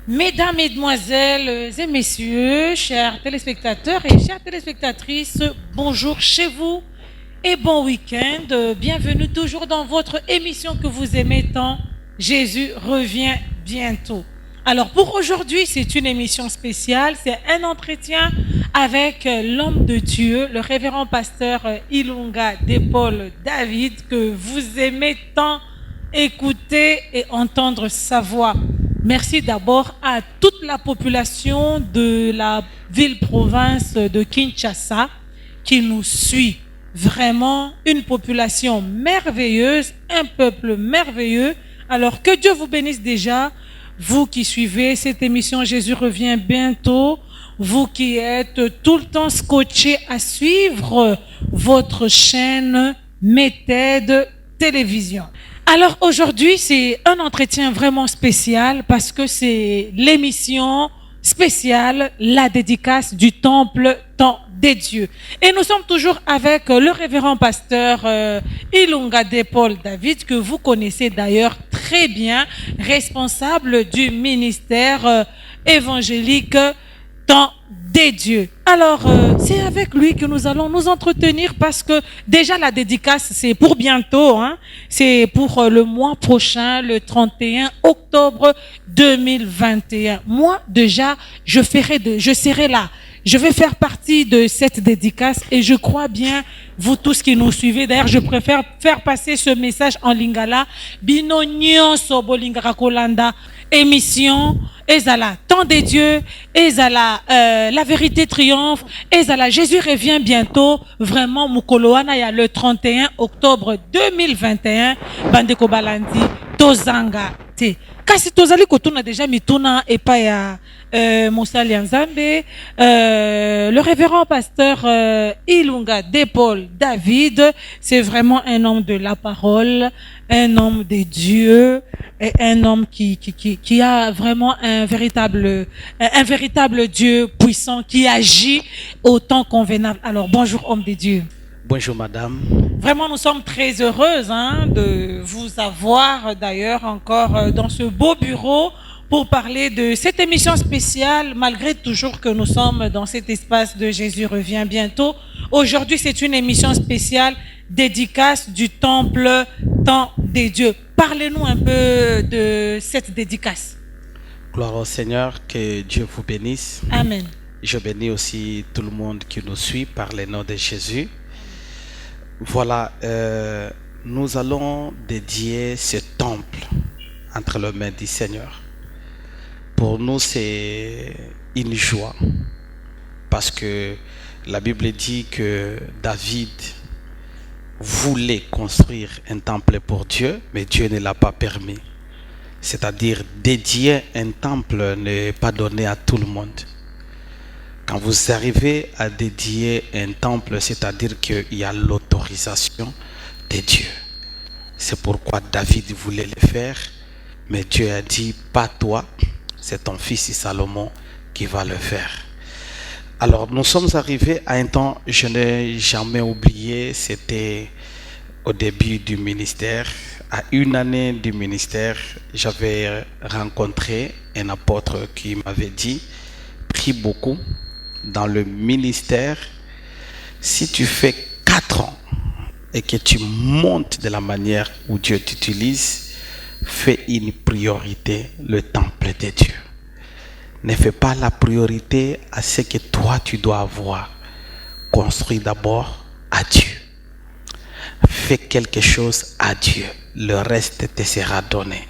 Mesdames, Mesdemoiselles et Messieurs, chers téléspectateurs et chères téléspectatrices, bonjour chez vous et bon week-end. Bienvenue toujours dans votre émission que vous aimez tant. Jésus revient bientôt. Alors pour aujourd'hui, c'est une émission spéciale, c'est un entretien avec l'homme de Dieu, le révérend pasteur Ilunga Depol David, que vous aimez tant écouter et entendre sa voix. Merci d'abord à toute la population de la ville-province de Kinshasa qui nous suit. Vraiment une population merveilleuse, un peuple merveilleux. Alors que Dieu vous bénisse déjà, vous qui suivez cette émission Jésus revient bientôt, vous qui êtes tout le temps scotchés à suivre votre chaîne Méthode Télévision. Alors aujourd'hui, c'est un entretien vraiment spécial parce que c'est l'émission spéciale, la dédicace du temple temps des dieux. Et nous sommes toujours avec le révérend pasteur Ilunga Depol David, que vous connaissez d'ailleurs très bien, responsable du ministère évangélique temps des dieux. Alors, c'est avec lui que nous allons nous entretenir parce que déjà la dédicace, c'est pour bientôt, hein? C'est pour le mois prochain, le 31 octobre 2021. Moi, déjà, je serai là. Je vais faire partie de cette dédicace et je crois bien, vous tous qui nous suivez, d'ailleurs, je préfère faire passer ce message en lingala. Bino nyonso bolingara kolanda, émission Ezala, temps des dieux, Ezala, la vérité triomphe, Ezala, Jésus revient bientôt, vraiment, Mukoloana, il y a le 31 octobre 2021, Bandeko Balandi, Tozanga, te. Kasi tozali kotuna déjà mituna et pas ya Moussali Nzambe, le révérend pasteur Ilunga Depol David, c'est vraiment un homme de la parole, un homme de Dieu, et un homme qui a vraiment un véritable Dieu puissant qui agit au temps convenable. Alors bonjour homme de Dieu. Bonjour madame. Vraiment, nous sommes très heureuses de vous avoir d'ailleurs encore dans ce beau bureau pour parler de cette émission spéciale, malgré toujours que nous sommes dans cet espace de Jésus revient bientôt. Aujourd'hui, c'est une émission spéciale dédicace du temple temps des dieux. Parlez-nous un peu de cette dédicace. Gloire au Seigneur, que Dieu vous bénisse. Amen. Je bénis aussi tout le monde qui nous suit par le nom de Jésus. Voilà, nous allons dédier ce temple entre les mains du Seigneur. Pour nous, c'est une joie parce que la Bible dit que David voulait construire un temple pour Dieu, mais Dieu ne l'a pas permis. C'est-à-dire, dédier un temple n'est pas donné à tout le monde. Quand vous arrivez à dédier un temple, c'est-à-dire qu'il y a l'autorisation de Dieu. C'est pourquoi David voulait le faire, mais Dieu a dit, pas toi, c'est ton fils Salomon qui va le faire. Alors nous sommes arrivés à un temps, je n'ai jamais oublié, c'était au début du ministère. À une année du ministère, j'avais rencontré un apôtre qui m'avait dit, prie beaucoup. Dans le ministère, si tu fais 4 ans et que tu montes de la manière où Dieu t'utilise, fais une priorité, le temple de Dieu. Ne fais pas la priorité à ce que toi tu dois avoir. Construis d'abord à Dieu. Fais quelque chose à Dieu. Le reste te sera donné.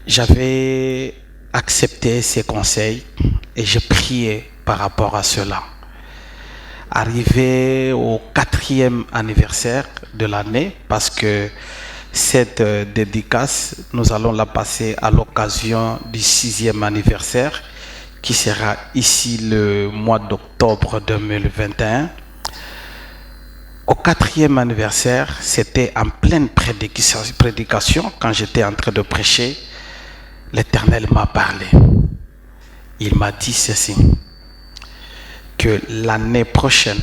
J'avais accepté ces conseils et je priais par rapport à cela. Arrivé au 4e anniversaire de l'année, parce que cette dédicace, nous allons la passer à l'occasion du 6e anniversaire, qui sera ici le mois d'octobre 2021. Au 4e anniversaire, c'était en pleine prédication, quand j'étais en train de prêcher, l'Éternel m'a parlé. Il m'a dit ceci, que l'année prochaine,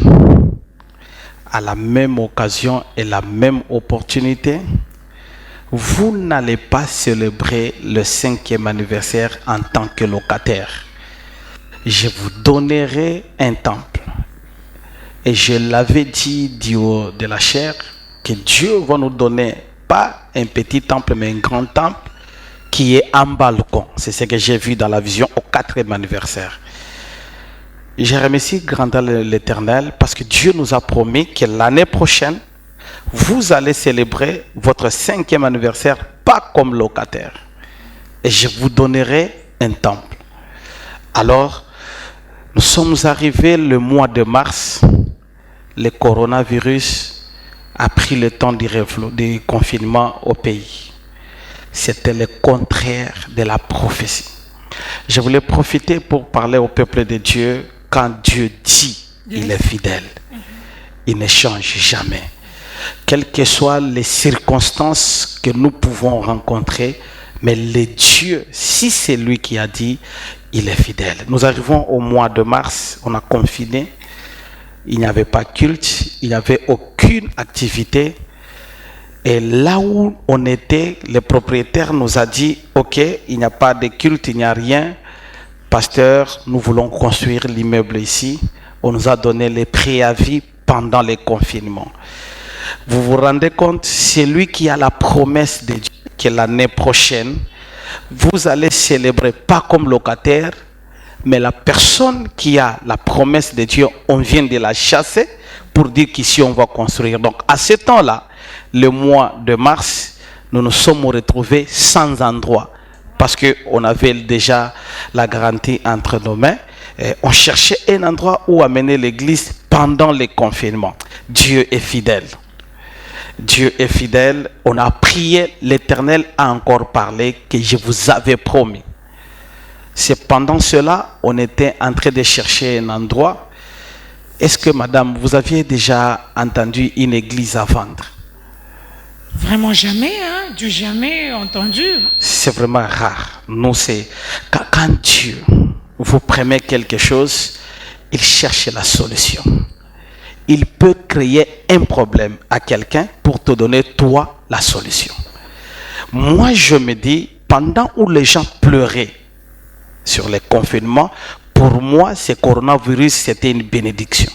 à la même occasion et la même opportunité, vous n'allez pas célébrer le 5e anniversaire en tant que locataire. Je vous donnerai un temple. Et je l'avais dit du haut de la chair que Dieu va nous donner pas un petit temple mais un grand temple qui est en balcon. C'est ce que j'ai vu dans la vision au 4e anniversaire. Je remercie grandement l'Éternel parce que Dieu nous a promis que l'année prochaine, vous allez célébrer votre 5e anniversaire pas comme locataire. Et je vous donnerai un temple. Alors, nous sommes arrivés le mois de mars. Le coronavirus a pris le temps du confinement au pays. C'était le contraire de la prophétie. Je voulais profiter pour parler au peuple de Dieu. Quand Dieu dit, il est fidèle. Il ne change jamais. Quelles que soient les circonstances que nous pouvons rencontrer, mais le Dieu, si c'est lui qui a dit, il est fidèle. Nous arrivons au mois de mars, on a confiné, il n'y avait pas culte, il n'y avait aucune activité. Et là où on était, le propriétaire nous a dit, ok, il n'y a pas de culte, il n'y a rien. Pasteur, nous voulons construire l'immeuble ici. On nous a donné les préavis pendant les confinements. Vous vous rendez compte, c'est lui qui a la promesse de Dieu que l'année prochaine, vous allez célébrer pas comme locataire, mais la personne qui a la promesse de Dieu, on vient de la chasser pour dire qu'ici on va construire. Donc à ce temps-là, le mois de mars, nous nous sommes retrouvés sans endroit parce qu'on avait déjà la garantie entre nos mains. Et on cherchait un endroit où amener l'église pendant les confinements. Dieu est fidèle. Dieu est fidèle. On a prié, l'Éternel a encore parlé que je vous avais promis. C'est pendant cela, on était en train de chercher un endroit. Est-ce que, madame, vous aviez déjà entendu une église à vendre? Vraiment jamais, hein? Dieu jamais entendu. C'est vraiment rare. Nous, c'est quand Dieu vous promet quelque chose, il cherche la solution. Il peut créer un problème à quelqu'un pour te donner, toi, la solution. Moi, je me dis, pendant où les gens pleuraient sur les confinements, pour moi, ce coronavirus, c'était une bénédiction.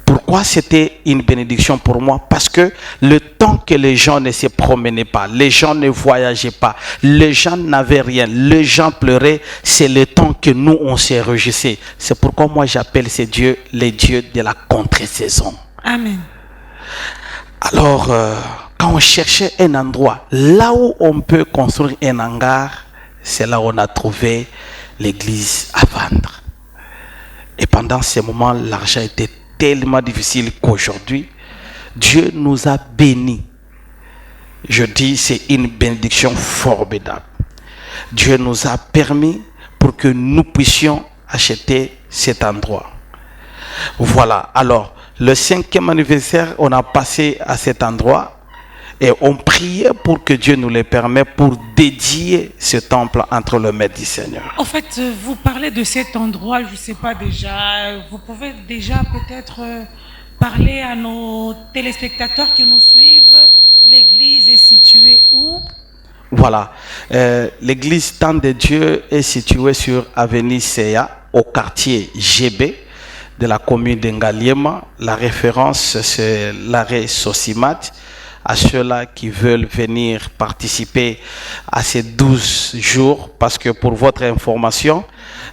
Pourquoi c'était une bénédiction pour moi? Parce que le temps que les gens ne se promenaient pas, les gens ne voyageaient pas, les gens n'avaient rien, les gens pleuraient, c'est le temps que nous, on s'est réjouissés. C'est pourquoi moi, j'appelle ces dieux les dieux de la contre-saison. Amen. Alors, quand on cherchait un endroit, là où on peut construire un hangar, c'est là où on a trouvé l'église à vendre. Et pendant ces moments, l'argent était tellement difficile qu'aujourd'hui, Dieu nous a bénis. Je dis, c'est une bénédiction formidable. Dieu nous a permis pour que nous puissions acheter cet endroit. Voilà, alors, le 5e anniversaire, on a passé à cet endroit et on priait pour que Dieu nous le permette pour dédier ce temple entre les mains du Seigneur. En fait, vous parlez de cet endroit, je ne sais pas déjà, vous pouvez déjà peut-être parler à nos téléspectateurs qui nous suivent. L'église est située où? Voilà, l'église Temps de Dieu est située sur avenue Seya, au quartier GB de la commune d'Engaliema. La référence, c'est l'arrêt Sosimat. À ceux-là qui veulent venir participer à ces 12 jours, parce que pour votre information,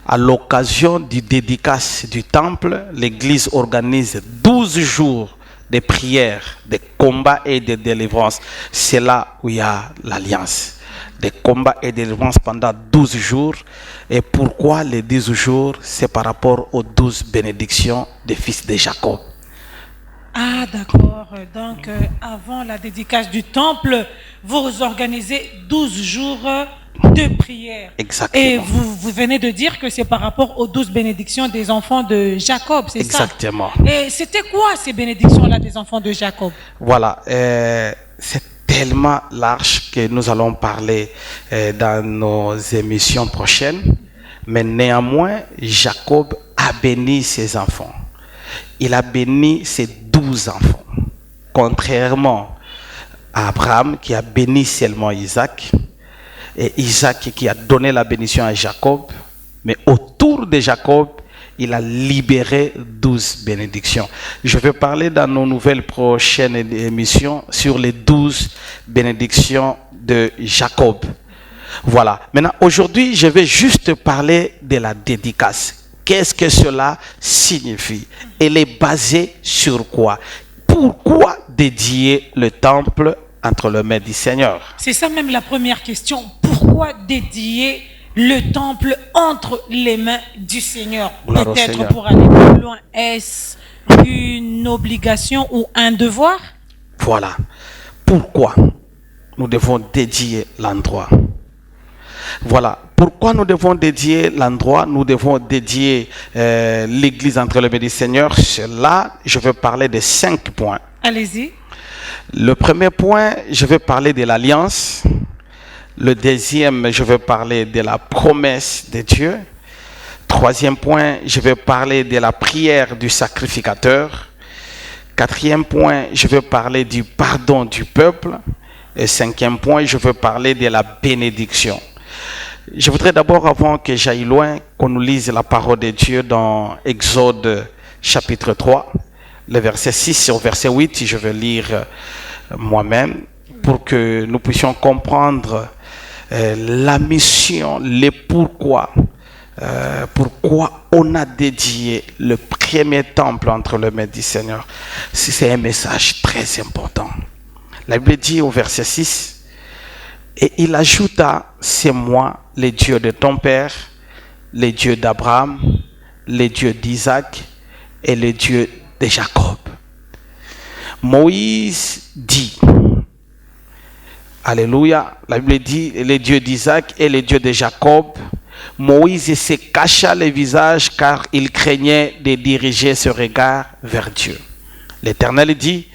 à l'occasion du dédicace du temple, l'église organise 12 jours de prières, de combats et de délivrance. C'est là où il y a l'alliance. Des combats et de délivrance pendant 12 jours. Et pourquoi les 12 jours? C'est par rapport aux 12 bénédictions des fils de Jacob. Ah, d'accord. Donc, avant la dédicace du temple, vous organisez 12 jours de prière. Exactement. Et vous venez de dire que c'est par rapport aux 12 bénédictions des enfants de Jacob, c'est ça? Exactement. Et c'était quoi ces bénédictions-là des enfants de Jacob? Voilà. C'est tellement large que nous allons parler dans nos émissions prochaines. Mais néanmoins, Jacob a béni ses enfants. Il a béni ses 12 enfants. Contrairement à Abraham qui a béni seulement Isaac, et Isaac qui a donné la bénédiction à Jacob, mais autour de Jacob, il a libéré 12 bénédictions. Je vais parler dans nos nouvelles prochaines émissions sur les 12 bénédictions de Jacob. Voilà. Maintenant, aujourd'hui, je vais juste parler de la dédicace. Qu'est-ce que cela signifie? Elle est basée sur quoi? Pourquoi dédier le temple entre les mains du Seigneur? C'est ça même la première question. Pourquoi dédier le temple entre les mains du Seigneur? Gloire au Peut-être Seigneur. pour aller plus loin, est-ce une obligation ou un devoir? Voilà. Pourquoi nous devons dédier l'endroit? Voilà. Pourquoi nous devons dédier l'endroit? Nous devons dédier l'église entre les mains du Seigneur. Là, je vais parler de 5 points. Allez-y. Le premier point, je vais parler de l'alliance. Le deuxième, je vais parler de la promesse de Dieu. Troisième point, je vais parler de la prière du sacrificateur. Quatrième point, je vais parler du pardon du peuple. Et cinquième point, je vais parler de la bénédiction. Je voudrais d'abord, avant que j'aille loin, qu'on nous lise la parole de Dieu dans Exode chapitre 3, le verset 6 au verset 8. Je vais lire moi-même pour que nous puissions comprendre la mission, le pourquoi. Pourquoi on a dédié le premier temple entre les mains du Seigneur. C'est un message très important. La Bible dit au verset 6, et il ajouta, c'est moi, le Dieu de ton père, le Dieu d'Abraham, le Dieu d'Isaac et le Dieu de Jacob. Moïse dit, alléluia, la Bible dit, le Dieu d'Isaac et le Dieu de Jacob. Moïse se cacha le visage car il craignait de diriger ce regard vers Dieu. L'Éternel dit,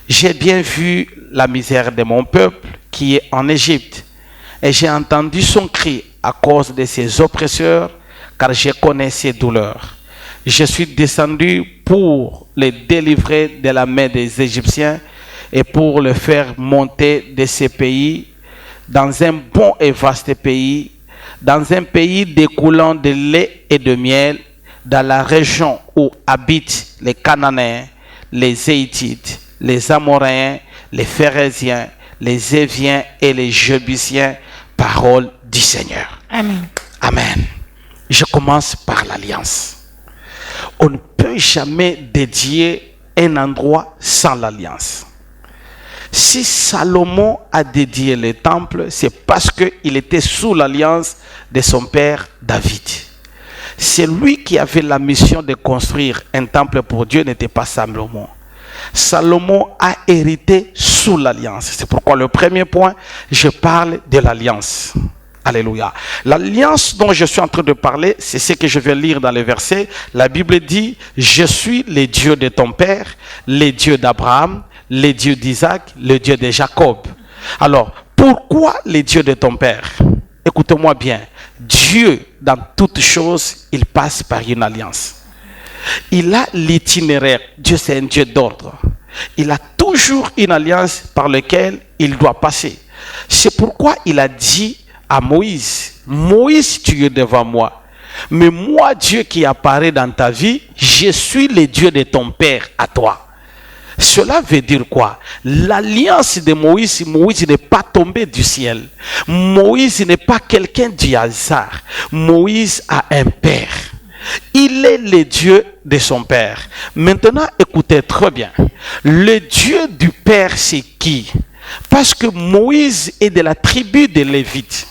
j'ai bien vu la misère de mon peuple qui est en Égypte, et j'ai entendu son cri à cause de ses oppresseurs, car je connais ses douleurs. Je suis descendu pour le délivrer de la main des Égyptiens et pour le faire monter de ce pays dans un bon et vaste pays, dans un pays découlant de lait et de miel, dans la région où habitent les Cananéens, les Hétites, les Amoréens, les Phérésiens, les Éviens et les Jébusiens. Parole du Seigneur. Amen. Amen. Je commence par l'alliance. On ne peut jamais dédier un endroit sans l'alliance. Si Salomon a dédié le temple, c'est parce qu'il était sous l'alliance de son père David. C'est lui qui avait la mission de construire un temple pour Dieu, n'était pas Salomon. Salomon a hérité sous l'alliance. C'est pourquoi le premier point, je parle de l'alliance. Alléluia. L'alliance dont je suis en train de parler, c'est ce que je vais lire dans les versets. La Bible dit, je suis le Dieu de ton père, le Dieu d'Abraham, le Dieu d'Isaac, le Dieu de Jacob. Alors, pourquoi le Dieu de ton père? Écoutez-moi bien. Dieu, dans toutes choses, il passe par une alliance. Il a l'itinéraire. Dieu, c'est un Dieu d'ordre. Il a toujours une alliance par laquelle il doit passer. C'est pourquoi il a dit à Moïse, Moïse, tu es devant moi. Mais moi, Dieu qui apparaît dans ta vie, je suis le Dieu de ton père à toi. Cela veut dire quoi? L'alliance de Moïse, Moïse n'est pas tombé du ciel. Moïse n'est pas quelqu'un du hasard. Moïse a un père. Il est le Dieu de son père. Maintenant, écoutez très bien. Le Dieu du père, c'est qui? Parce que Moïse est de la tribu des Lévites.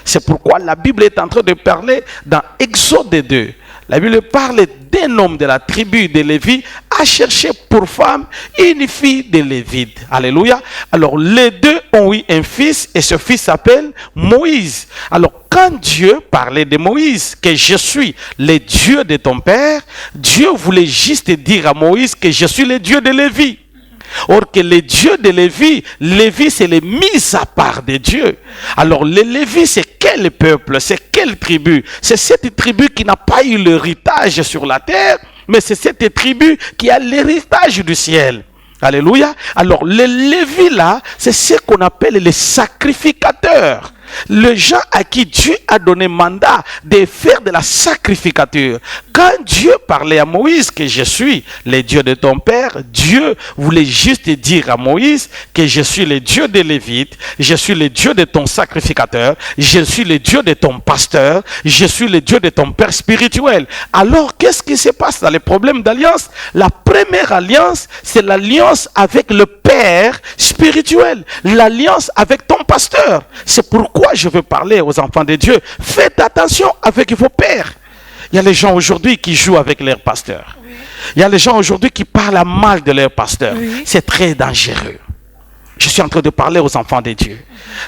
C'est pourquoi la Bible est en train de parler dans Exode 2. La Bible parle d'un homme de la tribu de Lévi a cherché pour femme une fille de Lévite. Alléluia. Alors les deux ont eu un fils et ce fils s'appelle Moïse. Alors quand Dieu parlait de Moïse, que je suis le Dieu de ton père, Dieu voulait juste dire à Moïse que je suis le Dieu de Lévi. Or que le Dieu de Lévi, Lévi c'est les mises à part de Dieu. Alors le Lévi c'est quel peuple, c'est quelle tribu? C'est cette tribu qui n'a pas eu l'héritage sur la terre, mais c'est cette tribu qui a l'héritage du ciel. Alléluia. Alors, les Lévis là, c'est ce qu'on appelle les sacrificateurs. Les gens à qui Dieu a donné mandat de faire de la sacrificature. Quand Dieu parlait à Moïse que je suis le Dieu de ton père, Dieu voulait juste dire à Moïse que je suis le Dieu des Lévites, je suis le Dieu de ton sacrificateur, je suis le Dieu de ton pasteur, je suis le Dieu de ton père spirituel. Alors, qu'est-ce qui se passe dans les problèmes d'alliance? La première alliance, c'est l'alliance avec le père spirituel, l'alliance avec ton pasteur. C'est pourquoi je veux parler aux enfants de Dieu. Faites attention avec vos pères. Il y a les gens aujourd'hui qui jouent avec leurs pasteurs. Oui. Il y a les gens aujourd'hui qui parlent mal de leurs pasteurs. Oui. C'est très dangereux. Je suis en train de parler aux enfants de Dieu.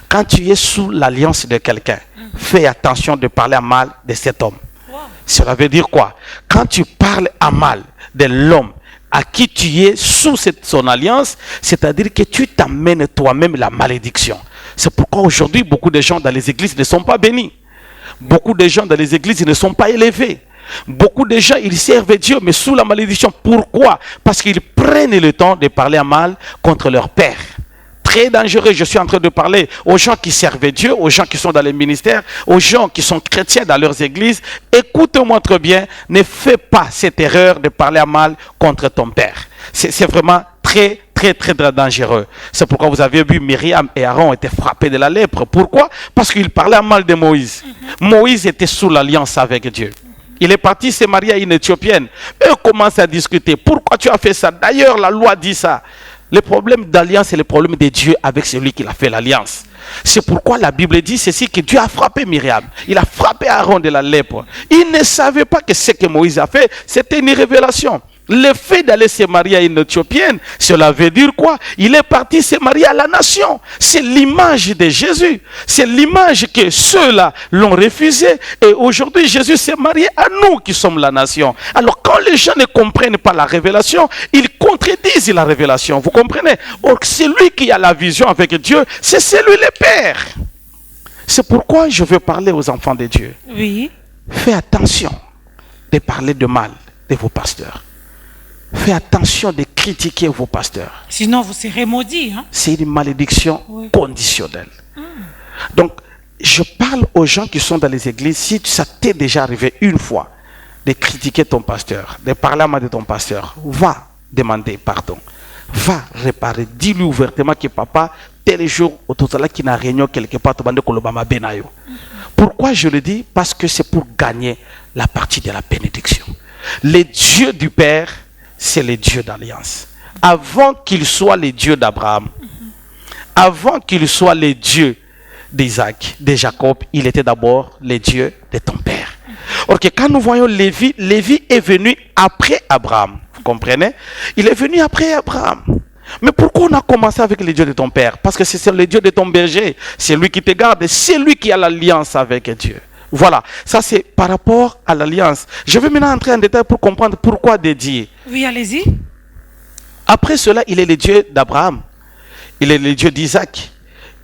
Quand tu es sous l'alliance de quelqu'un, fais attention de parler mal de cet homme. Wow. Cela veut dire quoi? Quand tu parles mal de l'homme à qui tu es sous son alliance, c'est-à-dire que tu t'amènes toi-même la malédiction. C'est pourquoi aujourd'hui, beaucoup de gens dans les églises ne sont pas bénis. Beaucoup de gens dans les églises ne sont pas élevés. Beaucoup de gens, ils servent Dieu, mais sous la malédiction. Pourquoi? Parce qu'ils prennent le temps de parler mal contre leur père. Très dangereux. Je suis en train de parler aux gens qui servent Dieu, aux gens qui sont dans les ministères, aux gens qui sont chrétiens dans leurs églises. Écoute-moi très bien, ne fais pas cette erreur de parler mal contre ton père. C'est vraiment très dangereux. C'est pourquoi vous avez vu Myriam et Aaron ont été frappés de la lèpre. Pourquoi? Parce qu'ils parlaient mal de Moïse. Moïse était sous l'alliance avec Dieu. Il est parti se marier à une Éthiopienne. Eux commencent à discuter. Pourquoi tu as fait ça? D'ailleurs, la loi dit ça. Le problème d'alliance, c'est le problème de Dieu avec celui qui a fait l'alliance. C'est pourquoi la Bible dit ceci, que Dieu a frappé Myriam. Il a frappé Aaron de la lèpre. Il ne savait pas que ce que Moïse a fait, c'était une révélation. Le fait d'aller se marier à une Éthiopienne, cela veut dire quoi? Il est parti se marier à la nation. C'est l'image de Jésus. C'est l'image que ceux-là l'ont refusé. Et aujourd'hui, Jésus s'est marié à nous qui sommes la nation. Alors, quand les gens ne comprennent pas la révélation, ils contredisent la révélation. Vous comprenez? Or, celui qui a la vision avec Dieu, c'est celui le Père. C'est pourquoi je veux parler aux enfants de Dieu. Oui. Fais attention de parler de mal de vos pasteurs. Faites attention de critiquer vos pasteurs. Sinon, vous serez maudits. Hein? C'est une malédiction conditionnelle. Donc, je parle aux gens qui sont dans les églises. Si ça t'est déjà arrivé une fois de critiquer ton pasteur, de parler mal de ton pasteur, va demander pardon. Va réparer. Dis-lui ouvertement que papa, tel jour, autour de là, qui n'a réunion quelque part, pourquoi je le dis? Parce que c'est pour gagner la partie de la bénédiction. Le Dieu du Père, c'est le Dieu d'alliance. Avant qu'il soit le Dieu d'Abraham, avant qu'il soit le Dieu d'Isaac, de Jacob, il était d'abord le Dieu de ton père. Ok, quand nous voyons Lévi, Lévi est venu après Abraham. Vous comprenez? Il est venu après Abraham. Mais pourquoi on a commencé avec le Dieu de ton père? Parce que c'est le Dieu de ton berger. C'est lui qui te garde. C'est lui qui a l'alliance avec Dieu. Voilà, ça c'est par rapport à l'alliance. Je vais maintenant entrer en détail pour comprendre pourquoi dédié. Oui, allez-y. Après cela, il est le Dieu d'Abraham. Il est le Dieu d'Isaac.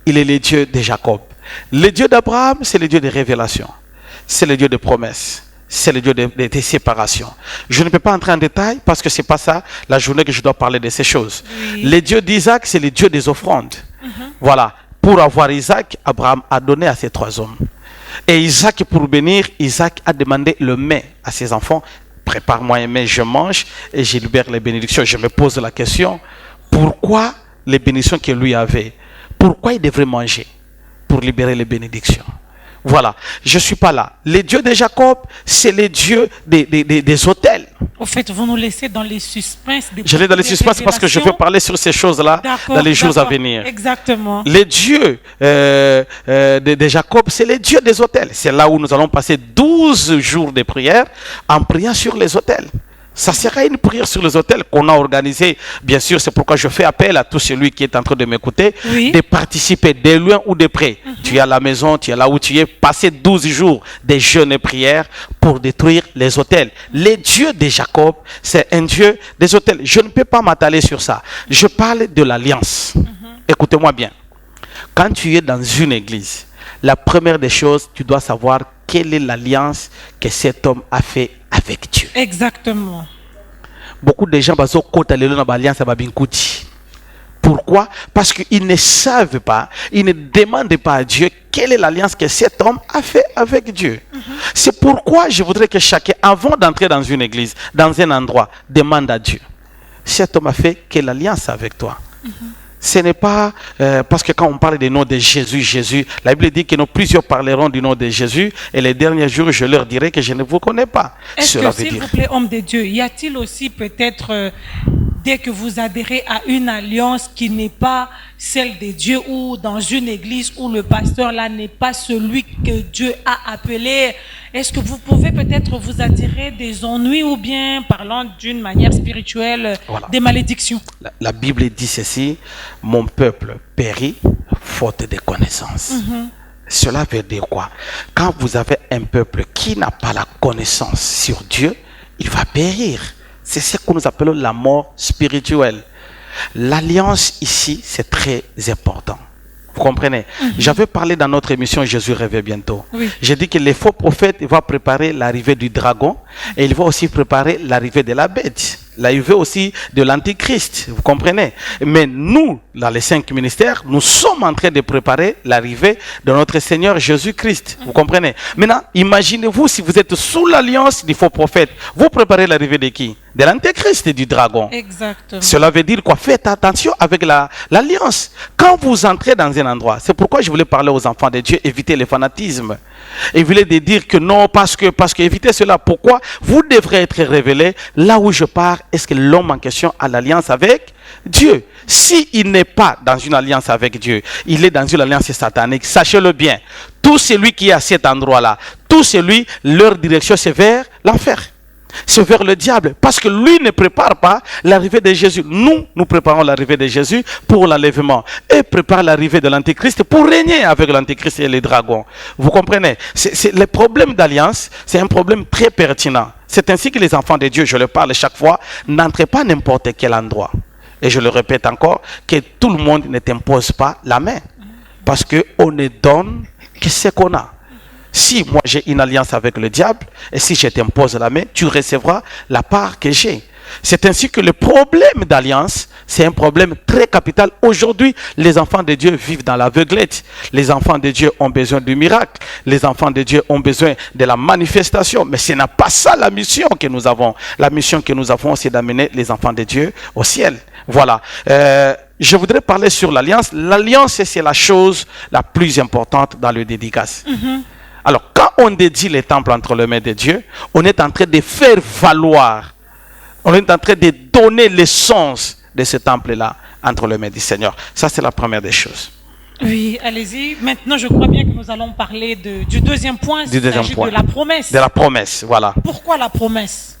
Il est le Dieu de Jacob. Le Dieu d'Abraham, c'est le Dieu de révélation. C'est le Dieu de promesses. C'est le Dieu de séparation. Je ne peux pas entrer en détail parce que ce n'est pas ça la journée que je dois parler de ces choses. Oui. Le Dieu d'Isaac, c'est le Dieu des offrandes. Voilà. Pour avoir Isaac, Abraham a donné à ses 3 hommes. Et Isaac, pour bénir, Isaac a demandé le mets à ses enfants. Prépare-moi un mets, je mange et je libère les bénédictions. Je me pose la question, pourquoi les bénédictions que lui avait? Pourquoi il devrait manger? Pour libérer les bénédictions. Voilà, je ne suis pas là. Le Dieu de Jacob, c'est le Dieu des autels. Au fait, vous nous laissez dans les suspens. Je l'ai dans les suspens parce que je veux parler sur ces choses-là dans les jours à venir. Exactement. Le Dieu de Jacob, c'est le Dieu des autels. C'est là où nous allons passer 12 jours de prière en priant sur les autels. Ça sera une prière sur les autels qu'on a organisée. Bien sûr, c'est pourquoi je fais appel à tout celui qui est en train de m'écouter, de participer de loin ou de près. Tu es à la maison, tu es là où tu es, passer 12 jours de jeûne et prière pour détruire les autels. Le Dieu de Jacob, c'est un Dieu des autels. Je ne peux pas m'attarder sur ça. Je parle de l'alliance. Écoutez-moi bien. Quand tu es dans une église, la première des choses, tu dois savoir quelle est l'alliance que cet homme a fait avec Dieu. Exactement. Beaucoup de gens ont une alliance avec Babinkuti. Pourquoi? Parce qu'ils ne savent pas, ils ne demandent pas à Dieu quelle est l'alliance que cet homme a fait avec Dieu. C'est pourquoi je voudrais que chacun, avant d'entrer dans une église, dans un endroit, demande à Dieu. Cet homme a fait quelle alliance avec toi? Ce n'est pas parce que quand on parle du nom de Jésus, la Bible dit que nous plusieurs parleront du nom de Jésus et les derniers jours je leur dirai que je ne vous connais pas. Est-ce que, s'il vous plaît, homme de Dieu, y a-t-il aussi peut-être, dès que vous adhérez à une alliance qui n'est pas celle de Dieu ou dans une église où le pasteur là n'est pas celui que Dieu a appelé, est-ce que vous pouvez peut-être vous attirer des ennuis ou bien, parlant d'une manière spirituelle, des malédictions? La Bible dit ceci, mon peuple périt faute de connaissance. Cela veut dire quoi? Quand vous avez un peuple qui n'a pas la connaissance sur Dieu, il va périr. C'est ce que nous appelons la mort spirituelle. L'alliance ici, c'est très important. Vous comprenez? J'avais parlé dans notre émission Jésus revient bientôt. J'ai dit que les faux prophètes vont préparer l'arrivée du dragon et il va aussi préparer l'arrivée de la bête. L'arrivée aussi de l'antichrist. Vous comprenez? Mais nous, dans les 5 ministères, nous sommes en train de préparer l'arrivée de notre Seigneur Jésus-Christ. Vous comprenez? Maintenant, imaginez-vous si vous êtes sous l'alliance du faux prophète. Vous préparez l'arrivée de qui? De l'antéchrist et du dragon. Exactement. Cela veut dire quoi? Faites attention avec l'alliance. Quand vous entrez dans un endroit, c'est pourquoi je voulais parler aux enfants de Dieu, éviter le fanatisme. Éviter de dire que non, parce que éviter cela. Pourquoi? Vous devrez être révélé là où je pars. Est-ce que l'homme en question a l'alliance avec Dieu? S'il n'est pas dans une alliance avec Dieu, il est dans une alliance satanique. Sachez-le bien. Tout celui qui est à cet endroit-là, tout celui, leur direction c'est vers l'enfer. C'est vers le diable. Parce que lui ne prépare pas l'arrivée de Jésus. Nous préparons l'arrivée de Jésus pour l'enlèvement. Et prépare l'arrivée de l'antéchrist pour régner avec l'antéchrist et les dragons. Vous comprenez? Le problème d'alliance, c'est un problème très pertinent. C'est ainsi que les enfants de Dieu, je le parle chaque fois, n'entrez pas n'importe quel endroit. Et je le répète encore, que tout le monde ne t'impose pas la main. Parce qu'on ne donne que ce qu'on a. Si moi j'ai une alliance avec le diable, et si je t'impose la main, tu recevras la part que j'ai. C'est ainsi que le problème d'alliance, c'est un problème très capital. Aujourd'hui, les enfants de Dieu vivent dans l'aveuglette. Les enfants de Dieu ont besoin du miracle. Les enfants de Dieu ont besoin de la manifestation. Mais ce n'est pas ça la mission que nous avons. La mission que nous avons, c'est d'amener les enfants de Dieu au ciel. Voilà. Je voudrais parler sur l'alliance. L'alliance, c'est la chose la plus importante dans le dédicace. Alors, quand on dédie les temples entre les mains de Dieu, on est en train de faire valoir, on est en train de donner l'essence de ce temple-là entre les mains du Seigneur. Ça, c'est la première des choses. Oui, allez-y. Maintenant, je crois bien que nous allons parler du deuxième point. Du deuxième point. De la promesse. De la promesse, voilà. Pourquoi la promesse?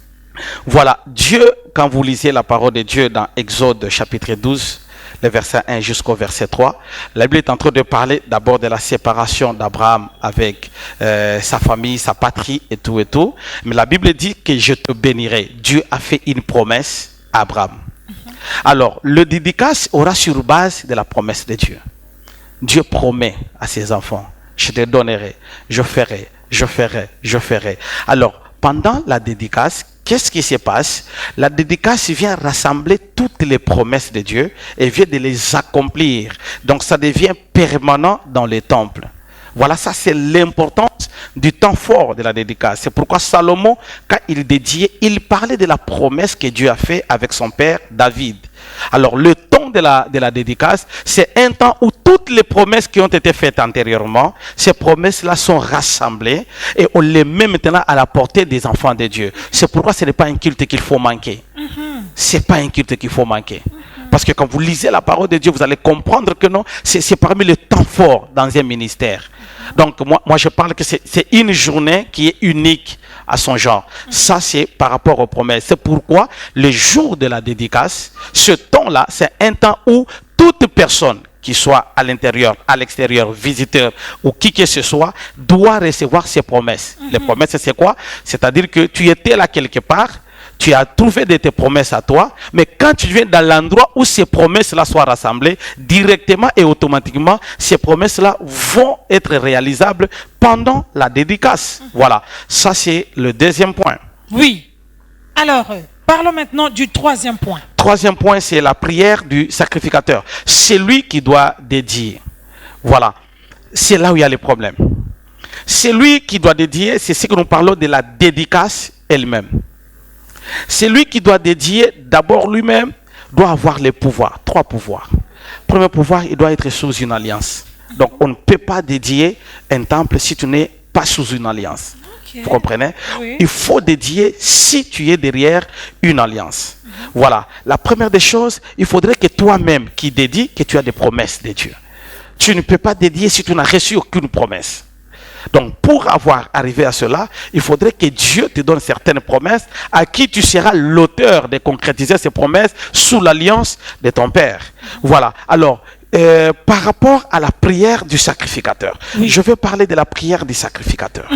Voilà, Dieu, quand vous lisez la parole de Dieu dans Exode chapitre 12, le verset 1 jusqu'au verset 3, la Bible est en train de parler d'abord de la séparation d'Abraham avec sa famille, sa patrie et tout et tout. Mais la Bible dit que je te bénirai. Dieu a fait une promesse à Abraham. Alors, le dédicace aura sur base de la promesse de Dieu. Dieu promet à ses enfants, je te donnerai, je ferai, je ferai, je ferai. Alors, pendant la dédicace, qu'est-ce qui se passe? La dédicace vient rassembler toutes les promesses de Dieu et vient de les accomplir. Donc ça devient permanent dans les temples. Voilà, ça c'est l'importance du temps fort de la dédicace. C'est pourquoi Salomon, quand il dédiait, il parlait de la promesse que Dieu a faite avec son père David. Alors le temps de la dédicace, c'est un temps où toutes les promesses qui ont été faites antérieurement, ces promesses-là sont rassemblées et on les met maintenant à la portée des enfants de Dieu. C'est pourquoi ce n'est pas un culte qu'il faut manquer. C'est pas un culte qu'il faut manquer. Parce que quand vous lisez la parole de Dieu, vous allez comprendre que non, c'est parmi les temps forts dans un ministère. Donc moi je parle que c'est une journée qui est unique à son genre. Ça c'est par rapport aux promesses. C'est pourquoi le jour de la dédicace, ce temps-là, c'est un temps où toute personne qui soit à l'intérieur, à l'extérieur, visiteur ou qui que ce soit, doit recevoir ses promesses. Les promesses, c'est quoi? C'est-à-dire que tu étais là quelque part, tu as trouvé de tes promesses à toi, mais quand tu viens dans l'endroit où ces promesses-là soient rassemblées, directement et automatiquement, ces promesses-là vont être réalisables pendant la dédicace. Voilà, ça c'est le deuxième point. Oui. Alors, Parlons maintenant du troisième point. Troisième point, c'est la prière du sacrificateur. C'est lui qui doit dédier. Voilà. C'est là où il y a les problèmes. C'est lui qui doit dédier, c'est ce que nous parlons de la dédicace elle-même. C'est lui qui doit dédier, d'abord lui-même, doit avoir les pouvoirs, 3 pouvoirs. Premier pouvoir, il doit être sous une alliance. Donc on ne peut pas dédier un temple si tu n'es pas sous une alliance. Okay. Vous comprenez? Oui. Il faut dédier si tu es derrière une alliance. Voilà. La première des choses, il faudrait que toi-même qui dédies, que tu as des promesses de Dieu. Tu ne peux pas dédier si tu n'as reçu aucune promesse. Donc, pour arrivé à cela, il faudrait que Dieu te donne certaines promesses à qui tu seras l'auteur de concrétiser ces promesses sous l'alliance de ton Père. Voilà. Alors, par rapport à la prière du sacrificateur, je veux parler de la prière du sacrificateur.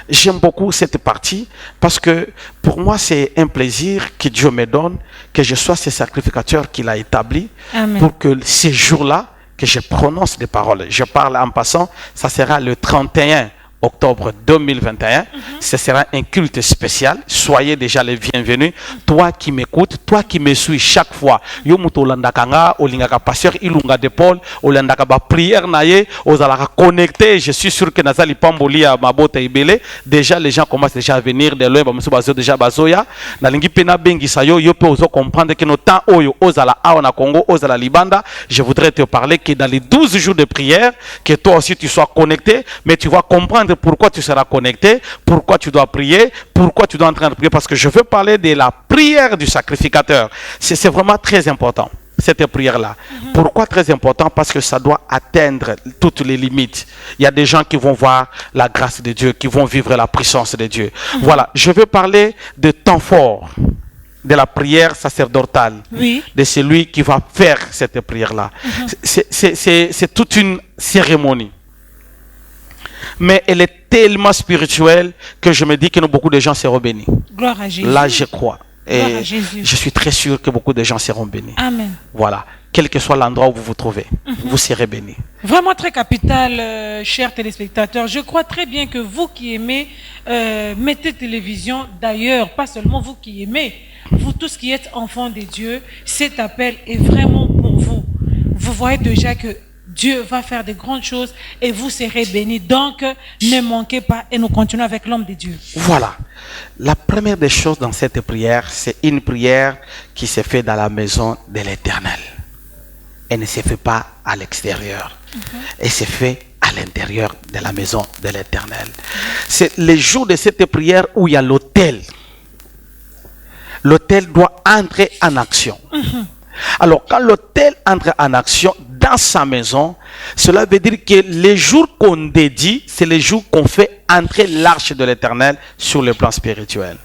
J'aime beaucoup cette partie parce que pour moi, c'est un plaisir que Dieu me donne, que je sois ce sacrificateur qu'il a établi. Amen. Pour que ces jours-là, que je prononce des paroles. Je parle en passant, ça sera le 31 octobre 2021. Ce sera un culte spécial. Soyez déjà les bienvenus. Toi qui m'écoutes, toi qui me suis chaque fois. Yo muto landakanga, olingaka pasteur ilunga de Paul, olandaka ba prière naye, ozalaka connecté. Je suis sûr que nazali pamboli à mabota ibele. Déjà les gens commencent déjà à venir de loin, bamusu bazo déjà bazoya. Nalingi pena bengi sayo, yo pe ozo comprendre que nos temps oyo ozala awa na Congo, ozala libanda. Je voudrais te parler que dans les 12 jours de prière, que toi aussi tu sois connecté, mais tu vas comprendre pourquoi tu seras connecté, pourquoi tu dois prier, pourquoi tu dois en train de prier, parce que je veux parler de la prière du sacrificateur. C'est vraiment très important, cette prière-là. Pourquoi très important? Parce que ça doit atteindre toutes les limites. Il y a des gens qui vont voir la grâce de Dieu, qui vont vivre la puissance de Dieu. Voilà, je veux parler de temps fort, de la prière sacerdotale, de celui qui va faire cette prière-là. C'est toute une cérémonie. Mais elle est tellement spirituelle que je me dis que beaucoup de gens seront bénis. Gloire à Jésus. Là, je crois. Gloire à Jésus. Je suis très sûr que beaucoup de gens seront bénis. Amen. Voilà. Quel que soit l'endroit où vous vous trouvez, vous serez bénis. Vraiment très capital, chers téléspectateurs. Je crois très bien que vous qui aimez mettez télévision, d'ailleurs, pas seulement vous qui aimez, vous tous qui êtes enfants de Dieu, cet appel est vraiment pour vous. Vous voyez déjà que Dieu va faire de grandes choses et vous serez bénis. Donc, ne manquez pas et nous continuons avec l'homme de Dieu. Voilà. La première des choses dans cette prière, c'est une prière qui se fait dans la maison de l'Éternel. Elle ne se fait pas à l'extérieur. Elle se fait à l'intérieur de la maison de l'Éternel. C'est le jour de cette prière où il y a l'autel. L'autel doit entrer en action. Alors, quand l'autel entre en action dans sa maison, cela veut dire que les jours qu'on dédie, c'est les jours qu'on fait entrer l'arche de l'Éternel sur le plan spirituel.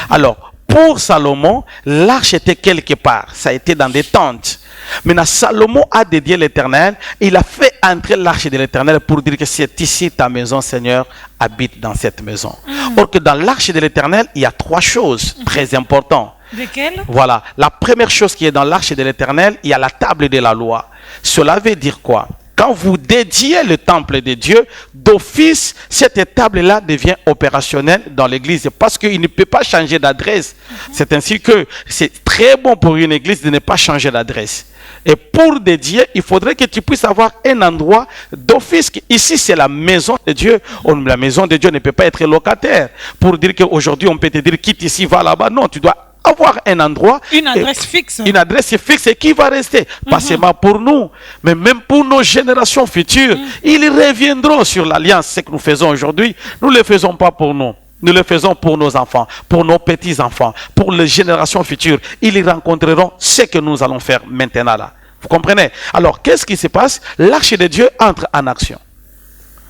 Alors, pour Salomon, l'arche était quelque part. Ça a été dans des tentes. Maintenant, Salomon a dédié l'Éternel. Il a fait entrer l'arche de l'Éternel pour dire que c'est ici ta maison, Seigneur, habite dans cette maison. Or que dans l'arche de l'Éternel, il y a 3 choses très importantes. Lesquelles? Voilà. La première chose qui est dans l'arche de l'Éternel, il y a la table de la loi. Cela veut dire quoi? Quand vous dédiez le temple de Dieu, d'office, cette table-là devient opérationnelle dans l'église parce qu'il ne peut pas changer d'adresse. C'est ainsi que c'est très bon pour une église de ne pas changer d'adresse. Et pour dédier, il faudrait que tu puisses avoir un endroit d'office. Ici, c'est la maison de Dieu. La maison de Dieu ne peut pas être locataire. Pour dire qu'aujourd'hui, on peut te dire quitte ici, va là-bas. Non, tu dois avoir un endroit, une adresse fixe. Une adresse fixe et qui va rester. Pas seulement pour nous, mais même pour nos générations futures. Ils reviendront sur l'alliance. Ce que nous faisons aujourd'hui, nous ne le faisons pas pour nous. Nous le faisons pour nos enfants, pour nos petits-enfants, pour les générations futures. Ils rencontreront ce que nous allons faire maintenant là. Vous comprenez? Alors, qu'est-ce qui se passe? L'arche de Dieu entre en action.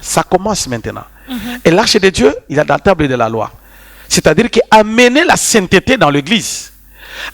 Ça commence maintenant. Et l'arche de Dieu, il est dans la table de la loi. C'est-à-dire qu'amener la sainteté dans l'église,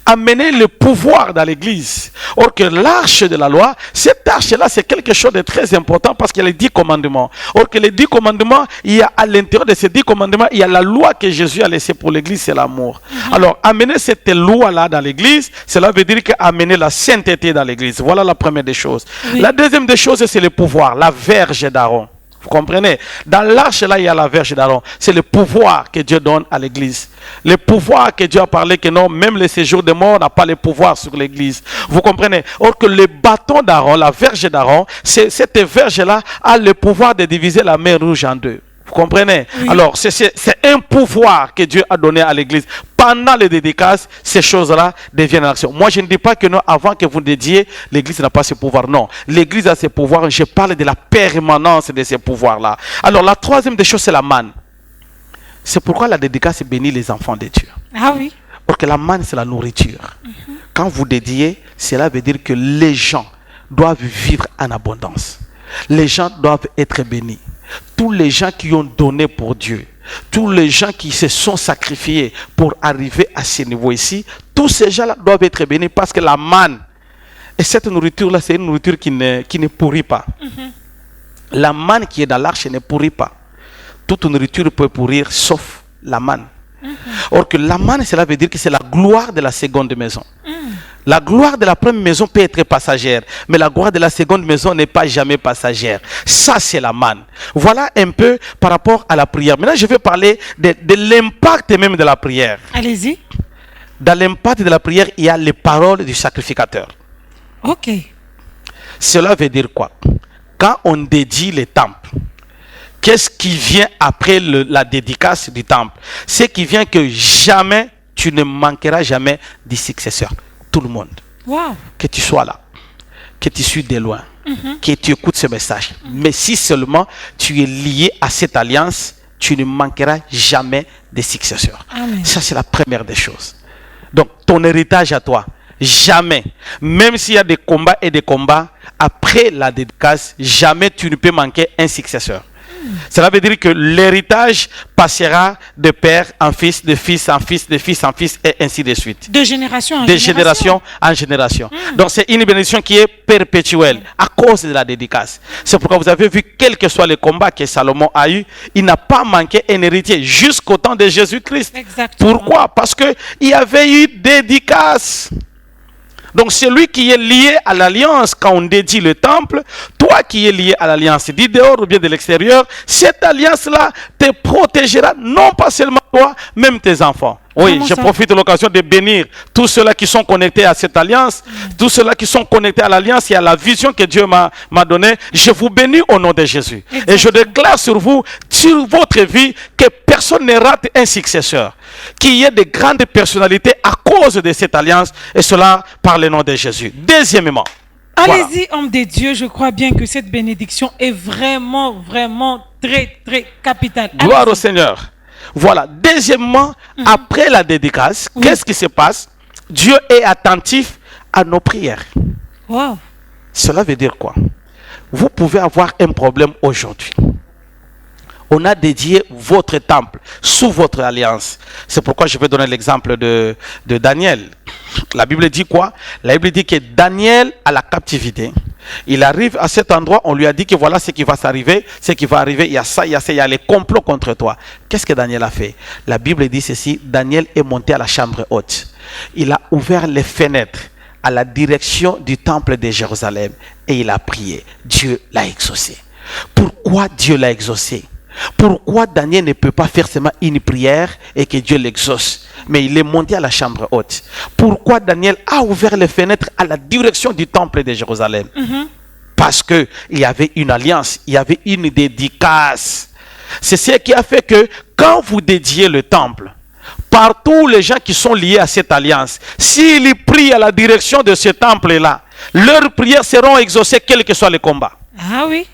amener le pouvoir dans l'église. Or que l'arche de la loi, cette arche-là, c'est quelque chose de très important parce qu'il y a les 10 commandements. Or que les 10 commandements, il y a à l'intérieur de ces 10 commandements, il y a la loi que Jésus a laissée pour l'église, c'est l'amour. Alors, amener cette loi-là dans l'église, cela veut dire qu'amener la sainteté dans l'église. Voilà la première des choses. La deuxième des choses, c'est le pouvoir, la verge d'Aaron. Vous comprenez? Dans l'arche, là, il y a la verge d'Aaron. C'est le pouvoir que Dieu donne à l'église. Le pouvoir que Dieu a parlé que non, même le séjour des morts n'a pas le pouvoir sur l'église. Vous comprenez? Or que le bâton d'Aaron, la verge d'Aaron, cette verge-là a le pouvoir de diviser la mer Rouge en deux. Vous comprenez? Oui. Alors, c'est un pouvoir que Dieu a donné à l'église. Pendant les dédicaces, ces choses-là deviennent en action. Moi, je ne dis pas que non, avant que vous dédiez, l'église n'a pas ce pouvoir. Non, l'église a ce pouvoir. Je parle de la permanence de ces pouvoirs-là. Alors, la troisième des choses, c'est la manne. C'est pourquoi la dédicace bénit les enfants de Dieu. Ah oui. Parce que la manne, c'est la nourriture. Quand vous dédiez, cela veut dire que les gens doivent vivre en abondance. Les gens doivent être bénis. Tous les gens qui ont donné pour Dieu, tous les gens qui se sont sacrifiés pour arriver à ce niveau ici, tous ces gens-là doivent être bénis parce que la manne, et cette nourriture-là, c'est une nourriture qui ne pourrit pas. La manne qui est dans l'arche ne pourrit pas. Toute nourriture peut pourrir sauf la manne. Or que la manne, cela veut dire que c'est la gloire de la seconde maison. La gloire de la première maison peut être passagère, mais la gloire de la seconde maison n'est pas jamais passagère. Ça, c'est la manne. Voilà un peu par rapport à la prière. Maintenant, je vais parler de l'impact même de la prière. Allez-y. Dans l'impact de la prière, il y a les paroles du sacrificateur. Ok. Cela veut dire quoi? Quand on dédie les temples, qu'est-ce qui vient après la dédicace du temple? Ce qui vient que jamais, tu ne manqueras jamais du successeur. Tout le monde. Wow. Que tu sois là, que tu suis de loin, que tu écoutes ce message. Mais si seulement tu es lié à cette alliance, tu ne manqueras jamais de successeurs. Amen. Ça, c'est la première des choses. Donc, ton héritage à toi, jamais, même s'il y a des combats et des combats, après la dédicace, jamais tu ne peux manquer un successeur. Cela veut dire que l'héritage passera de père en fils, de fils en fils, de fils en fils, et ainsi de suite. De génération en de génération. génération en génération. Donc c'est une bénédiction qui est perpétuelle à cause de la dédicace. C'est pourquoi vous avez vu, quel que soit le combat que Salomon a eu, il n'a pas manqué un héritier jusqu'au temps de Jésus-Christ. Exactement. Pourquoi? Parce qu'il y avait eu dédicace. Donc celui qui est lié à l'alliance, quand on dédie le temple, toi qui es lié à l'alliance du dehors ou bien de l'extérieur, cette alliance-là te protégera, non pas seulement toi, même tes enfants. Oui, Comment je ça? profite de l'occasion de bénir tous ceux-là qui sont connectés à cette alliance, tous ceux-là qui sont connectés à l'alliance et à la vision que Dieu m'a donnée. Je vous bénis au nom de Jésus. Exactement. Et je déclare sur vous, sur votre vie, que personne ne rate un successeur. Qu'il y ait de grandes personnalités à cause de cette alliance, et cela par le nom de Jésus. Deuxièmement, Allez-y, homme de Dieu, je crois bien que cette bénédiction est vraiment, vraiment très, très capitale. gloire Allez-y. au Seigneur. Voilà. Deuxièmement, après la dédicace, qu'est-ce qui se passe? Dieu est attentif à nos prières. Wow. Cela veut dire quoi? Vous pouvez avoir un problème aujourd'hui. On a dédié votre temple sous votre alliance. C'est pourquoi je vais donner l'exemple de Daniel. La Bible dit quoi? La Bible dit que Daniel, à la captivité, il arrive à cet endroit, on lui a dit que voilà ce qui va s'arriver, ce qui va arriver, il y a ça, il y a ça, il y a les complots contre toi. Qu'est-ce que Daniel a fait? La Bible dit ceci, Daniel est monté à la chambre haute. Il a ouvert les fenêtres à la direction du temple de Jérusalem et il a prié. Dieu l'a exaucé. Pourquoi Dieu l'a exaucé? Pourquoi Daniel ne peut pas faire seulement une prière et que Dieu l'exauce? Mais il est monté à la chambre haute. Pourquoi Daniel a ouvert les fenêtres à la direction du temple de Jérusalem? Parce qu'il y avait une alliance, il y avait une dédicace. C'est ce qui a fait que quand vous dédiez le temple, partout les gens qui sont liés à cette alliance, s'ils prient à la direction de ce temple-là, leurs prières seront exaucées quel que soit le combat. Ah oui.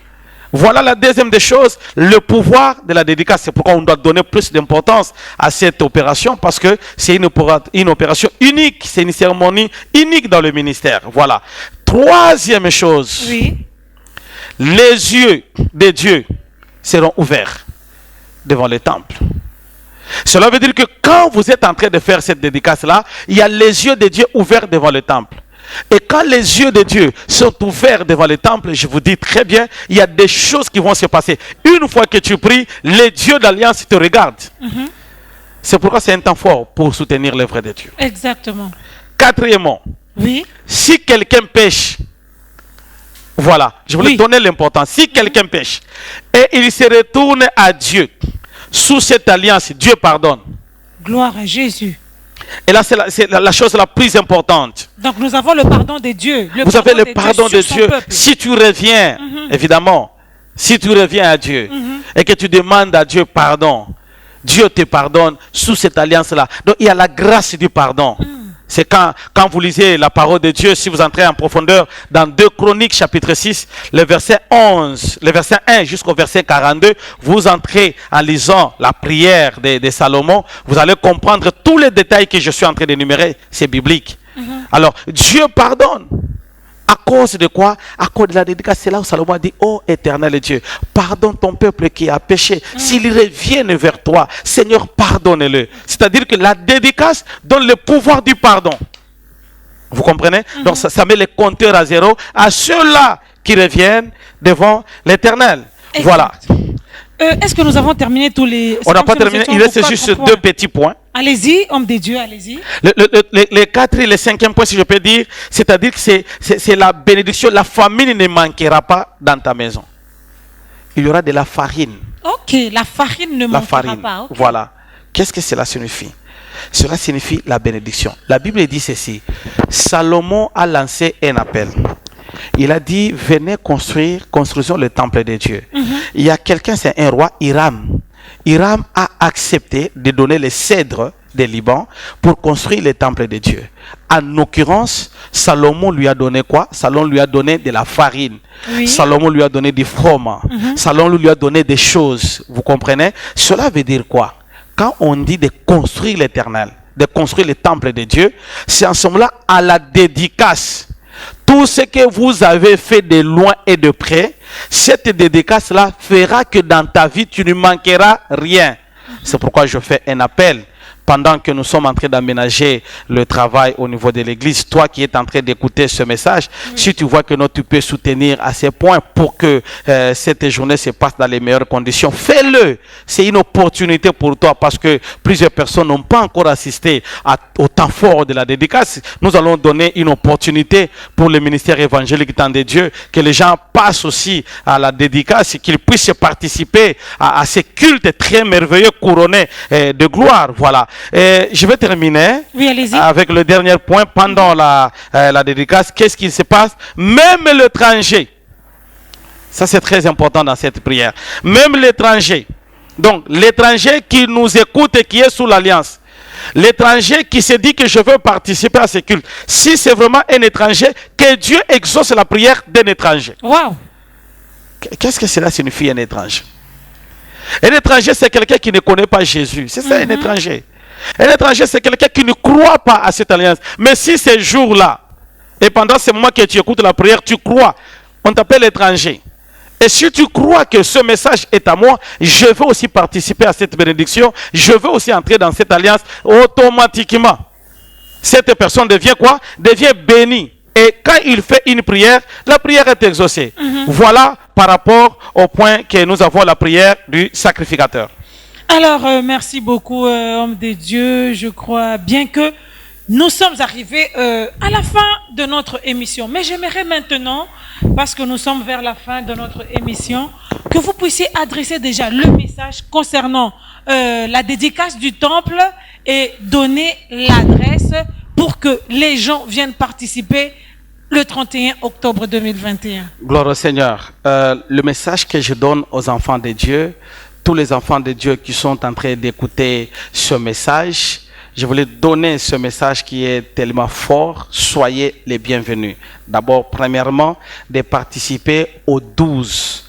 Voilà la deuxième des choses, le pouvoir de la dédicace. C'est pourquoi on doit donner plus d'importance à cette opération, parce que c'est une opération unique, c'est une cérémonie unique dans le ministère. Voilà. Troisième chose, Oui. les yeux de Dieu seront ouverts devant le temple. Cela veut dire que quand vous êtes en train de faire cette dédicace-là, il y a les yeux de Dieu ouverts devant le temple. Et quand les yeux de Dieu sont ouverts devant le temple, je vous dis très bien, il y a des choses qui vont se passer. Une fois que tu pries, les dieux d'alliance te regardent. C'est pourquoi c'est un temps fort pour soutenir l'œuvre de Dieu. Exactement. Quatrièmement, Oui. si quelqu'un pêche, Voilà, je voulais Oui. donner l'importance. Si quelqu'un pêche et il se retourne à Dieu, sous cette alliance, Dieu pardonne. Gloire à Jésus. Et là, c'est la chose la plus importante. Donc nous avons le pardon de Dieu. Vous avez le pardon de sur son Dieu. peuple. Si tu reviens, évidemment, si tu reviens à Dieu et que tu demandes à Dieu pardon, Dieu te pardonne sous cette alliance-là. Donc il y a la grâce du pardon. C'est quand vous lisez la parole de Dieu, si vous entrez en profondeur dans 2 Chroniques chapitre 6, le verset 11, le verset 1 jusqu'au verset 42, vous entrez en lisant la prière de Salomon, vous allez comprendre tous les détails que je suis en train d'énumérer, c'est biblique. Alors, Dieu pardonne. À cause de quoi? À cause de la dédicace. C'est là où Salomon a dit: ô éternel Dieu, pardonne ton peuple qui a péché. S'ils reviennent vers toi, Seigneur, pardonne-le. C'est-à-dire que la dédicace donne le pouvoir du pardon. Vous comprenez? Donc ça met les compteurs à zéro à ceux-là qui reviennent devant l'éternel. Exact. Voilà. Est-ce que nous avons terminé tous les... On n'a pas terminé. Il reste juste 2 petits points. Allez-y, homme de Dieu, allez-y. Le 4 et le 5e point, si je peux dire, c'est-à-dire que c'est la bénédiction. La famine ne manquera pas dans ta maison. Il y aura de la farine. Ok, la farine ne La manquera farine. pas. ok. Voilà. Qu'est-ce que cela signifie? Cela signifie la bénédiction. La Bible dit ceci. Salomon a lancé un appel. Il a dit: venez construisons le temple de Dieu. Il y a quelqu'un, c'est un roi, Hiram. Hiram a accepté de donner les cèdres des Liban pour construire le temple de Dieu. En l'occurrence, Salomon lui a donné quoi? Salomon lui a donné de la farine. Oui. Salomon lui a donné du froment. Salomon lui a donné des choses. Vous comprenez? Cela veut dire quoi? Quand on dit de construire l'éternel, de construire le temple de Dieu, c'est en ce moment-là à la dédicace. Tout ce que vous avez fait de loin et de près, cette dédicace-là fera que dans ta vie, tu ne manqueras rien. C'est pourquoi je fais un appel. Pendant que nous sommes en train d'aménager le travail au niveau de l'église, toi qui es en train d'écouter ce message, si tu vois que non, tu peux soutenir à ces points pour que cette journée se passe dans les meilleures conditions, fais-le. C'est une opportunité pour toi parce que plusieurs personnes n'ont pas encore assisté au temps fort de la dédicace. Nous allons donner une opportunité pour le ministère évangélique Temps de Dieu, que les gens passent aussi à la dédicace, qu'ils puissent participer à ces cultes très merveilleux couronnés de gloire. Voilà. Je vais terminer Oui, allez-y. avec le dernier point. Pendant la dédicace, qu'est-ce qui se passe? Même l'étranger, ça c'est très important dans cette prière, même l'étranger, donc l'étranger qui nous écoute et qui est sous l'alliance, l'étranger qui se dit que je veux participer à ce culte, si c'est vraiment un étranger, que Dieu exauce la prière d'un étranger. Waouh. Qu'est-ce que cela signifie, un étranger? Un étranger, c'est quelqu'un qui ne connaît pas Jésus. C'est ça, un étranger. Un étranger, c'est quelqu'un qui ne croit pas à cette alliance. Mais si ces jours-là, et pendant ce moment que tu écoutes la prière, tu crois, on t'appelle étranger. Et si tu crois que ce message est à moi, je veux aussi participer à cette bénédiction, je veux aussi entrer dans cette alliance, automatiquement, cette personne devient quoi? Devient bénie. Et quand il fait une prière, la prière est exaucée. Voilà par rapport au point que nous avons la prière du sacrificateur. Alors, merci beaucoup, homme de Dieu. Je crois bien que nous sommes arrivés à la fin de notre émission. Mais j'aimerais maintenant, parce que nous sommes vers la fin de notre émission, que vous puissiez adresser déjà le message concernant la dédicace du temple et donner l'adresse pour que les gens viennent participer le 31 octobre 2021. Gloire au Seigneur. Le message que je donne aux enfants de Dieu, tous les enfants de Dieu qui sont en train d'écouter ce message, je voulais donner ce message qui est tellement fort. Soyez les bienvenus. D'abord, premièrement, de participer aux 12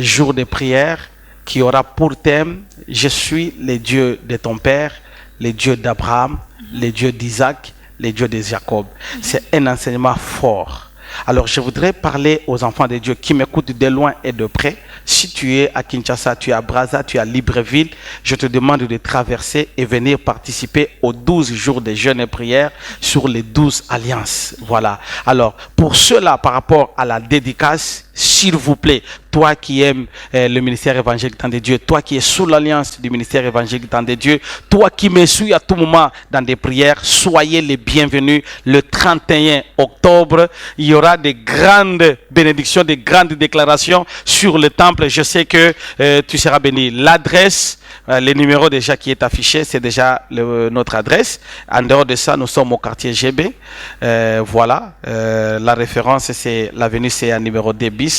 jours de prière qui aura pour thème « Je suis le Dieu de ton Père, le Dieu d'Abraham, le Dieu d'Isaac, le Dieu de Jacob ». C'est un enseignement fort. Alors, je voudrais parler aux enfants de Dieu qui m'écoutent de loin et de près. Si tu es à Kinshasa, tu es à Brazza, tu es à Libreville, je te demande de traverser et venir participer aux 12 jours de jeûne et prière sur les 12 alliances. Voilà. Alors, pour cela, par rapport à la dédicace, s'il vous plaît, toi qui aimes le ministère évangélique Temps de Dieu, toi qui es sous l'alliance du ministère évangélique Temps de Dieu, toi qui me suis à tout moment dans des prières, soyez les bienvenus. Le 31 octobre, il y aura des grandes bénédictions, des grandes déclarations sur le temple. Je sais que tu seras béni. L'adresse, le numéro déjà qui est affiché, c'est déjà notre adresse. En dehors de ça, nous sommes au quartier GB. Voilà, la référence, c'est l'avenue CA numéro 2 bis.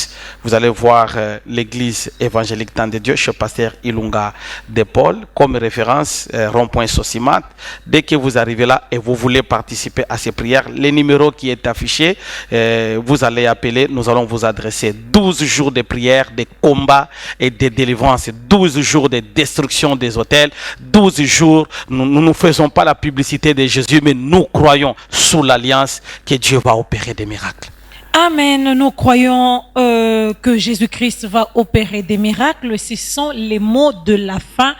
Vous allez voir l'église évangélique Temps de Dieu chez pasteur Ilunga de Paul comme référence, rond-point Sosimat. Dès que vous arrivez là et vous voulez participer à ces prières, le numéro qui est affiché, vous allez appeler, nous allons vous adresser 12 jours de prières, de combats et de délivrance, 12 jours de destruction des hôtels, 12 jours, nous ne faisons pas la publicité de Jésus, mais nous croyons sous l'alliance que Dieu va opérer des miracles. Amen. Nous croyons que Jésus-Christ va opérer des miracles. Ce sont les mots de la fin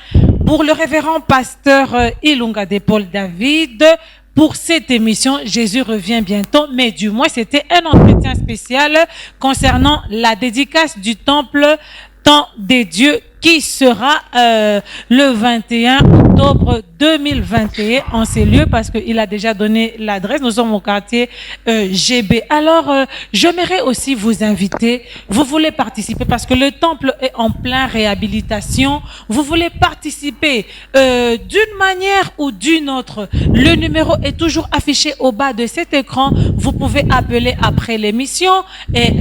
pour le révérend pasteur Ilunga de Paul David. Pour cette émission, Jésus revient bientôt, mais du moins c'était un entretien spécial concernant la dédicace du temple Temps des Dieux qui sera le 21 octobre 2021 en ces lieux, parce qu'il a déjà donné l'adresse. Nous sommes au quartier GB. Alors, j'aimerais aussi vous inviter. Vous voulez participer parce que le temple est en plein réhabilitation. Vous voulez participer d'une manière ou d'une autre. Le numéro est toujours affiché au bas de cet écran. Vous pouvez appeler après l'émission et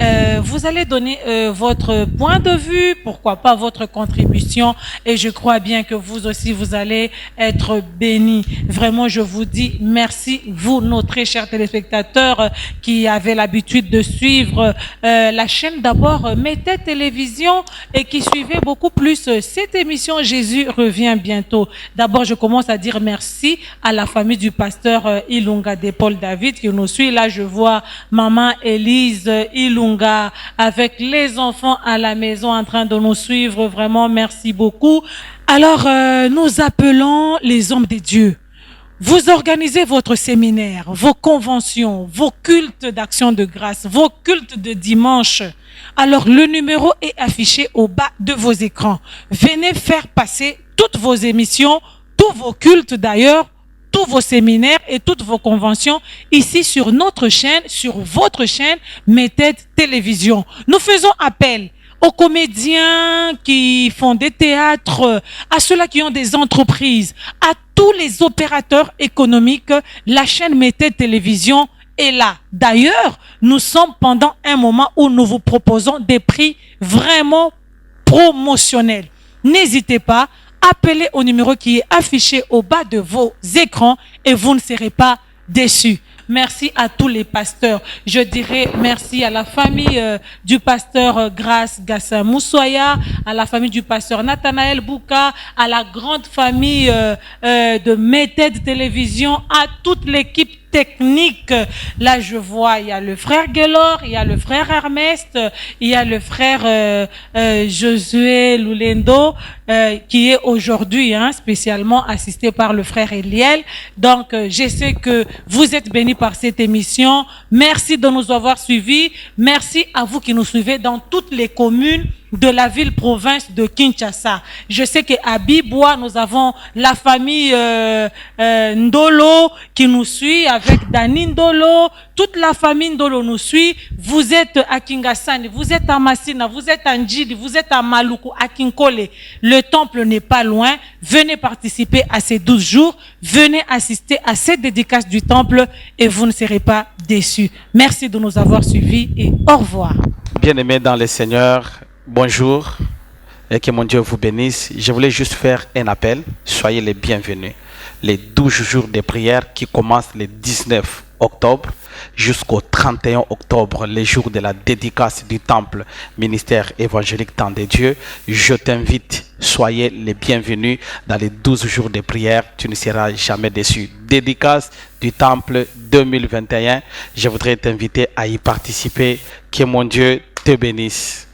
vous allez donner votre point de vue, pourquoi pas votre contribution, et je crois bien que vous aussi vous allez être bénis. Vraiment, je vous dis merci, vous, nos très chers téléspectateurs qui avez l'habitude de suivre la chaîne d'abord Mété Télévision et qui suivez beaucoup plus cette émission Jésus revient bientôt. D'abord, je commence à dire merci à la famille du pasteur Ilunga de Paul David qui nous suit. Là, je vois maman Élise Ilunga avec les enfants à la maison en train de nous suivre. Vraiment, merci beaucoup. Alors, nous appelons les hommes de Dieu. Vous organisez votre séminaire, vos conventions, vos cultes d'action de grâce, vos cultes de dimanche. Alors, le numéro est affiché au bas de vos écrans. Venez faire passer toutes vos émissions, tous vos cultes d'ailleurs, tous vos séminaires et toutes vos conventions ici sur notre chaîne, sur votre chaîne Mété Télévision. Nous faisons appel aux comédiens qui font des théâtres, à ceux-là qui ont des entreprises, à tous les opérateurs économiques. La chaîne Mété Télévision est là. D'ailleurs, nous sommes pendant un moment où nous vous proposons des prix vraiment promotionnels. N'hésitez pas, appelez au numéro qui est affiché au bas de vos écrans et vous ne serez pas déçus. Merci à tous les pasteurs. Je dirais merci à la famille du pasteur Grace Gassa Moussoya, à la famille du pasteur Nathanaël Bouka, à la grande famille de Mété Télévision, à toute l'équipe technique. Là, je vois, il y a le frère Guélor, il y a le frère Ernest, il y a le frère Josué Lulendo, qui est aujourd'hui spécialement assisté par le frère Eliel. Donc, je sais que vous êtes bénis par cette émission. Merci de nous avoir suivis. Merci à vous qui nous suivez dans toutes les communes de la ville-province de Kinshasa. Je sais qu'à Bibois, nous avons la famille Ndolo qui nous suit avec Dani Ndolo. Toute la famille Ndolo nous suit. Vous êtes à Kingasani, vous êtes à Massina, vous êtes à Ndjili, vous êtes à Maluku, à Kinkole. Le temple n'est pas loin. Venez participer à ces 12 jours. Venez assister à cette dédicace du temple et vous ne serez pas déçus. Merci de nous avoir suivis et au revoir. Bien-aimés dans le Seigneur, bonjour et que mon Dieu vous bénisse. Je voulais juste faire un appel. Soyez les bienvenus. Les 12 jours de prière qui commencent le 19 octobre jusqu'au 31 octobre, les jours de la dédicace du temple ministère évangélique Temps de Dieu. Je t'invite, soyez les bienvenus dans les 12 jours de prière. Tu ne seras jamais déçu. Dédicace du temple 2021. Je voudrais t'inviter à y participer. Que mon Dieu te bénisse.